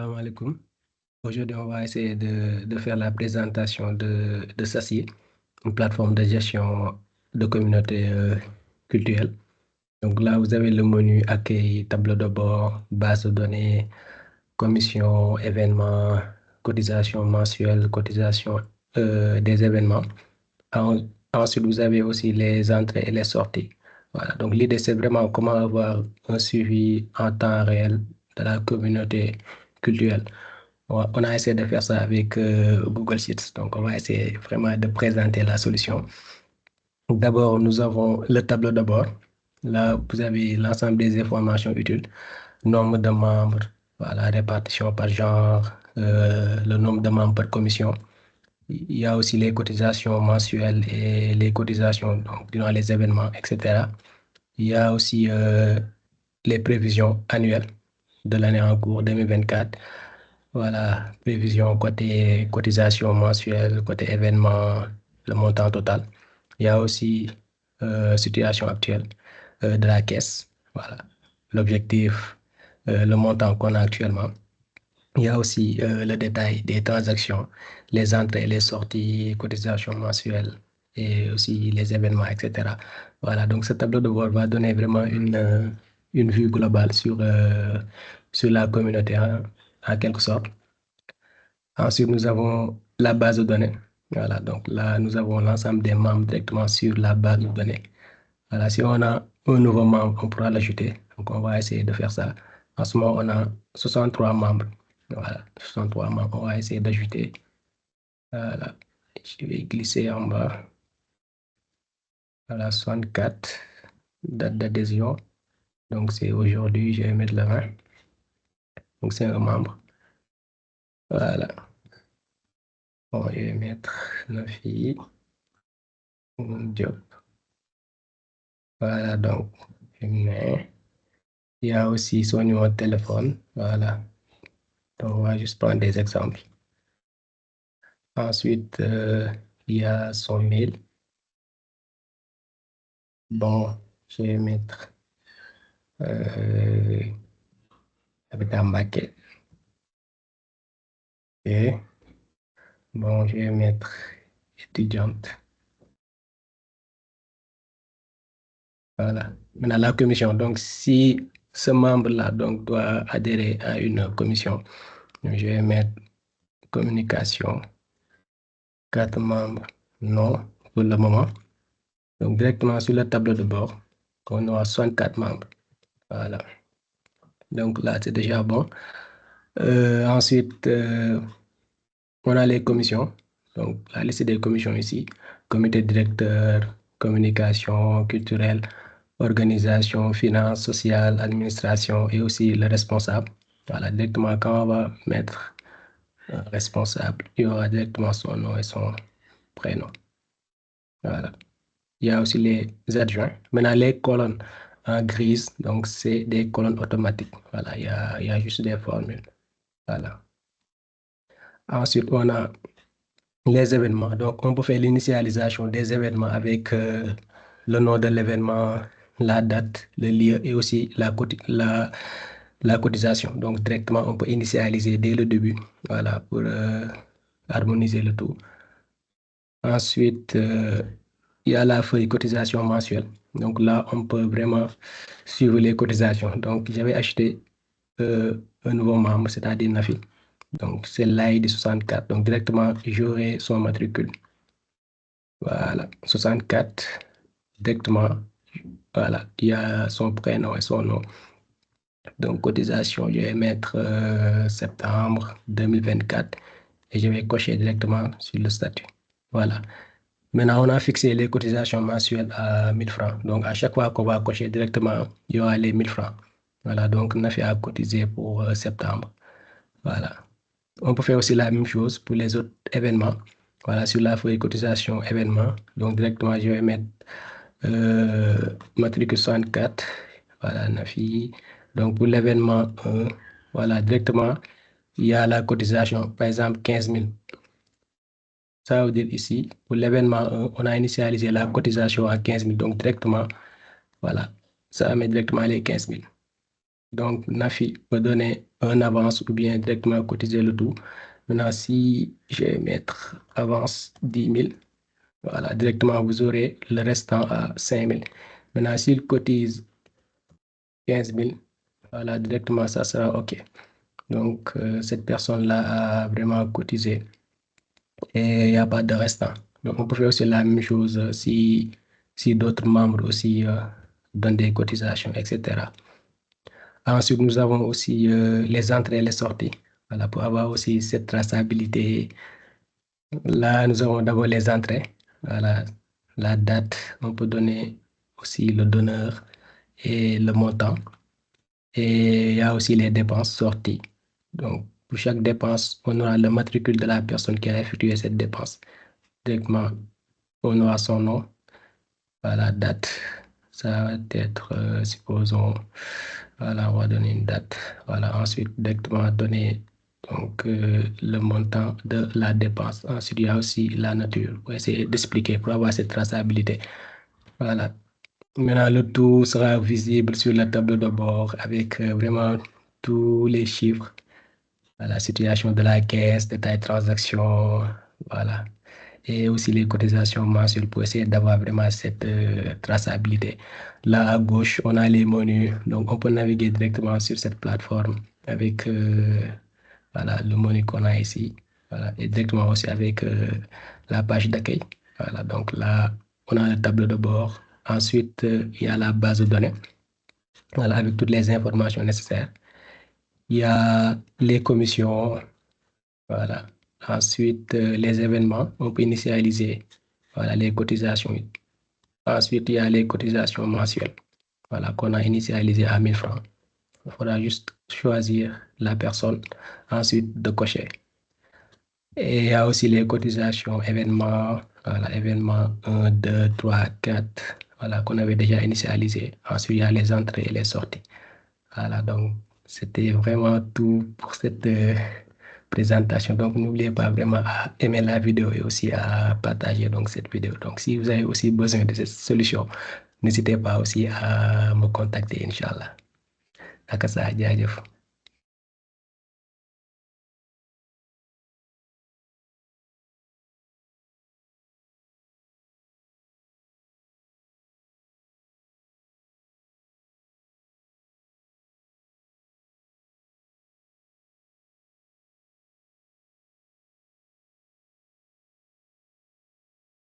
Salam alaikum. Aujourd'hui, on va essayer de faire la présentation de SACI, une plateforme de gestion de communautés culturelles. Donc là, vous avez le menu accueil, tableau de bord, base de données, commission, événements, cotisation mensuelle, cotisation des événements. Ensuite, vous avez aussi les entrées et les sorties. Voilà. Donc l'idée, c'est vraiment comment avoir un suivi en temps réel de la communauté culturelle. On a essayé de faire ça avec Google Sheets. Donc, on va essayer vraiment de présenter la solution. D'abord, nous avons le tableau de bord. Là, vous avez l'ensemble des informations utiles, nombre de membres, voilà, répartition par genre, le nombre de membres par commission. Il y a aussi les cotisations mensuelles et les cotisations donc, durant les événements, etc. Il y a aussi les prévisions annuelles de l'année en cours 2024. Voilà, prévision côté cotisation mensuelle, côté événement, le montant total. Il y a aussi situation actuelle de la caisse. Voilà, l'objectif, le montant qu'on a actuellement. Il y a aussi le détail des transactions, les entrées et les sorties, cotisations mensuelles et aussi les événements, etc. Voilà, donc ce tableau de bord va donner vraiment une vue globale sur la communauté en quelque sorte. Ensuite, nous avons la base de données. Voilà, donc là, nous avons l'ensemble des membres directement sur la base de données. Voilà, si on a un nouveau membre, on pourra l'ajouter. Donc, on va essayer de faire ça. En ce moment, on a 63 membres. Voilà, 63 membres. On va essayer d'ajouter. Voilà, je vais glisser en bas. Voilà, 64, date d'adhésion. Donc, c'est aujourd'hui, je vais mettre le 20. Donc, c'est un membre. Voilà. Bon, je vais mettre la fille. Job. Voilà, donc, il y a aussi son numéro de téléphone. Voilà. Donc, on va juste prendre des exemples. Ensuite, il y a son mail. Bon, je vais mettre habitant Mbacké. Et bon, je vais mettre étudiante. Voilà. Maintenant, la commission. Donc, si ce membre-là donc, doit adhérer à une commission, je vais mettre communication, 4 membres, non, pour le moment. Donc, directement sur le tableau de bord, on aura 64 membres. Voilà. Donc, là, c'est déjà bon. Ensuite, on a les commissions. Donc, la liste des commissions ici. Comité directeur, communication culturelle, organisation, finance, sociale, administration et aussi le responsable. Voilà, directement, quand on va mettre un responsable, il y aura directement son nom et son prénom. Voilà. Il y a aussi les adjoints. Maintenant, les colonnes en grise, donc c'est des colonnes automatiques. Voilà, il y a juste des formules. Voilà. Ensuite, on a les événements. Donc, on peut faire l'initialisation des événements avec le nom de l'événement, la date, le lieu et aussi la cotisation. Donc, directement, on peut initialiser dès le début. Voilà, pour harmoniser le tout. Ensuite, il y a la feuille cotisation mensuelle. Donc là, on peut vraiment suivre les cotisations. Donc, j'avais acheté un nouveau membre, c'est-à-dire Nafi. Donc, c'est l'AID 64. Donc, directement, j'aurai son matricule. Voilà, 64. Directement, voilà, il y a son prénom et son nom. Donc, cotisation, je vais mettre septembre 2024 et je vais cocher directement sur le statut. Voilà. Maintenant, on a fixé les cotisations mensuelles à 1000 francs. Donc, à chaque fois qu'on va cocher directement, il y aura les 1000 francs. Voilà, donc on a fait à cotiser pour septembre. Voilà. On peut faire aussi la même chose pour les autres événements. Voilà, sur la feuille cotisation événement. Donc, directement, je vais mettre matricule 64. Voilà, Nafi. Donc, pour l'événement 1, voilà, directement, il y a la cotisation, par exemple, 15 000. Ça veut dire ici, pour l'événement 1, on a initialisé la cotisation à 15 000. Donc, directement, voilà, ça met directement les 15 000. Donc, Nafi peut donner un avance ou bien directement cotiser le tout. Maintenant, si je vais mettre avance 10 000, voilà, directement, vous aurez le restant à 5 000. Maintenant, s'il cotise 15 000, voilà, directement, ça sera OK. Donc, cette personne-là a vraiment cotisé et il n'y a pas de restant. Donc, on peut faire aussi la même chose si d'autres membres aussi donnent des cotisations, etc. Ensuite, nous avons aussi les entrées et les sorties. Voilà, pour avoir aussi cette traçabilité. Là, nous avons d'abord les entrées. Voilà, la date. On peut donner aussi le donneur et le montant. Et il y a aussi les dépenses sorties. Donc, pour chaque dépense, on aura le matricule de la personne qui a effectué cette dépense. Directement, on aura son nom, voilà, date. Ça va être, supposons, voilà, on va donner une date. Voilà, ensuite, directement donner donc, le montant de la dépense. Ensuite, il y a aussi la nature pour essayer d'expliquer, pour avoir cette traçabilité. Voilà. Maintenant, le tout sera visible sur la table de bord avec vraiment tous les chiffres, la situation de la caisse, détail de transaction, voilà. Et aussi les cotisations mensuelles pour essayer d'avoir vraiment cette traçabilité. Là, à gauche, on a les menus. Donc, on peut naviguer directement sur cette plateforme avec voilà, le menu qu'on a ici. Voilà, et directement aussi avec la page d'accueil. Voilà, donc là, on a le tableau de bord. Ensuite, il y a la base de données, voilà, avec toutes les informations nécessaires. Il y a les commissions, voilà. Ensuite, les événements, on peut initialiser, voilà, les cotisations. Ensuite, il y a les cotisations mensuelles, voilà, qu'on a initialisées à 1000 francs. Il faudra juste choisir la personne, ensuite de cocher. Et il y a aussi les cotisations événements, voilà, événements 1, 2, 3, 4, voilà, qu'on avait déjà initialisé. Ensuite, il y a les entrées et les sorties. Voilà, donc c'était vraiment tout pour cette présentation. Donc, n'oubliez pas vraiment à aimer la vidéo et aussi à partager donc, cette vidéo. Donc, si vous avez aussi besoin de cette solution, n'hésitez pas aussi à me contacter, Inch'Allah. Ak saa jaajëf.